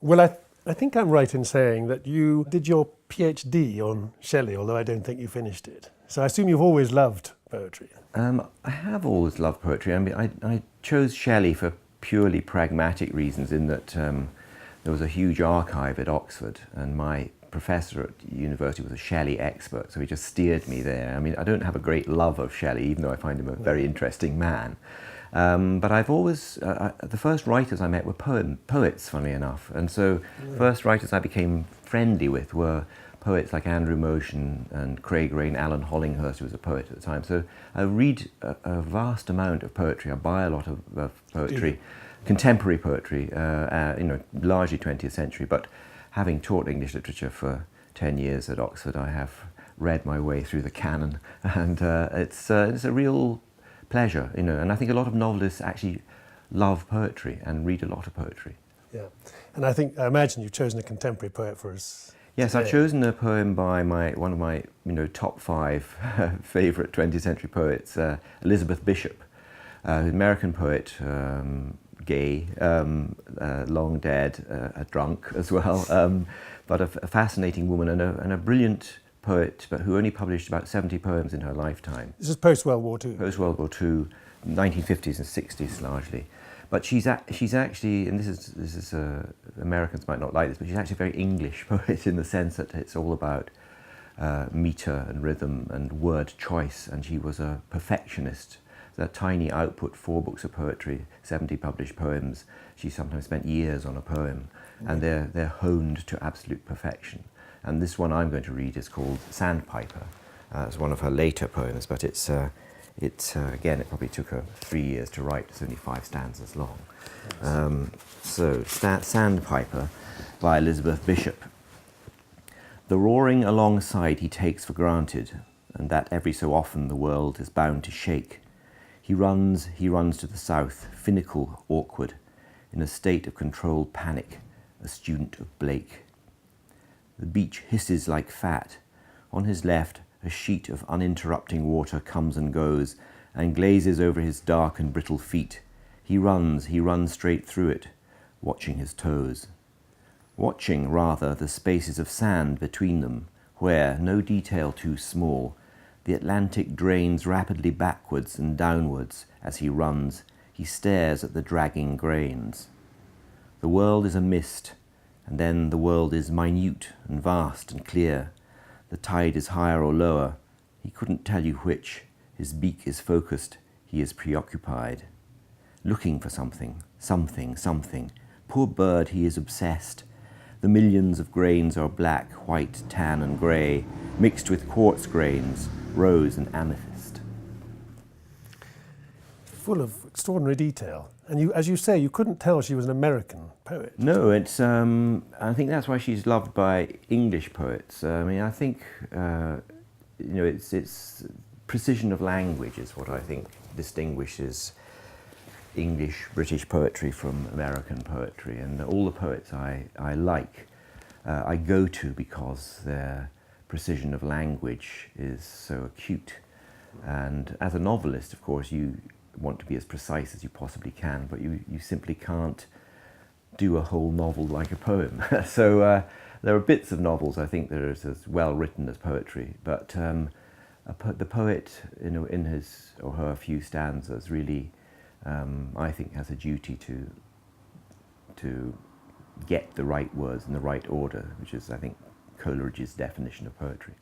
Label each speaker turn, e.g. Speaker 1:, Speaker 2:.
Speaker 1: Well, I think I'm right in saying that you did your PhD on Shelley, although I don't think you finished it. So I assume you've always loved poetry.
Speaker 2: I have always loved poetry. I mean, I chose Shelley for purely pragmatic reasons, in that there was a huge archive at Oxford, and my professor at university was a Shelley expert, so he just steered me there. I mean, I don't have a great love of Shelley, even though I find him a very interesting man. But I've always, the first writers I met were poets, funnily enough. And so first writers I became friendly with were poets like Andrew Motion and Craig Raine, Alan Hollinghurst, who was a poet at the time. So I read a vast amount of poetry. I buy a lot of poetry, contemporary poetry, largely 20th century. But having taught English literature for 10 years at Oxford, I have read my way through the canon, and it's a real pleasure, and I think a lot of novelists actually love poetry and read a lot of poetry.
Speaker 1: Yeah, and I imagine you've chosen a contemporary poet for us.
Speaker 2: Yes,
Speaker 1: today.
Speaker 2: I've chosen a poem by one of my top 5 favourite 20th century poets, Elizabeth Bishop, American poet, gay, long dead, a drunk as well, but a fascinating woman and a brilliant poet, but who only published about 70 poems in her lifetime.
Speaker 1: This is post-World War II.
Speaker 2: Post-World War II, 1950s and 60s largely. But she's actually, and this is Americans might not like this, but she's actually a very English poet, in the sense that it's all about meter and rhythm and word choice, and she was a perfectionist. That tiny output, 4 books of poetry, 70 published poems. She sometimes spent years on a poem, and they're honed to absolute perfection. And this one I'm going to read is called Sandpiper. It's one of her later poems, but it's again, it probably took her 3 years to write. It's only 5 stanzas long. So, Sandpiper by Elizabeth Bishop. The roaring alongside he takes for granted, and that every so often the world is bound to shake. He runs to the south, finical, awkward, in a state of controlled panic, a student of Blake. The beach hisses like fat. On his left, a sheet of uninterrupting water comes and goes and glazes over his dark and brittle feet. He runs straight through it, watching his toes. Watching, rather, the spaces of sand between them, where, no detail too small, the Atlantic drains rapidly backwards and downwards as he runs. He stares at the dragging grains. The world is a mist, and then the world is minute and vast and clear. The tide is higher or lower. He couldn't tell you which. His beak is focused. He is preoccupied. Looking for something. Poor bird, he is obsessed. The millions of grains are black, white, tan and grey, mixed with quartz grains, rose and amethyst.
Speaker 1: Full of extraordinary detail. And you, as you say, you couldn't tell she was an American poet.
Speaker 2: No, it's. I think that's why she's loved by English poets. I mean, I think it's precision of language is what I think distinguishes English, British poetry from American poetry, and all the poets I like, I go to because their precision of language is so acute. And as a novelist, of course, you want to be as precise as you possibly can, but you simply can't do a whole novel like a poem. So there are bits of novels I think that are as well written as poetry, but the poet, in his or her few stanzas, really, I think, has a duty to get the right words in the right order, which is, I think, Coleridge's definition of poetry.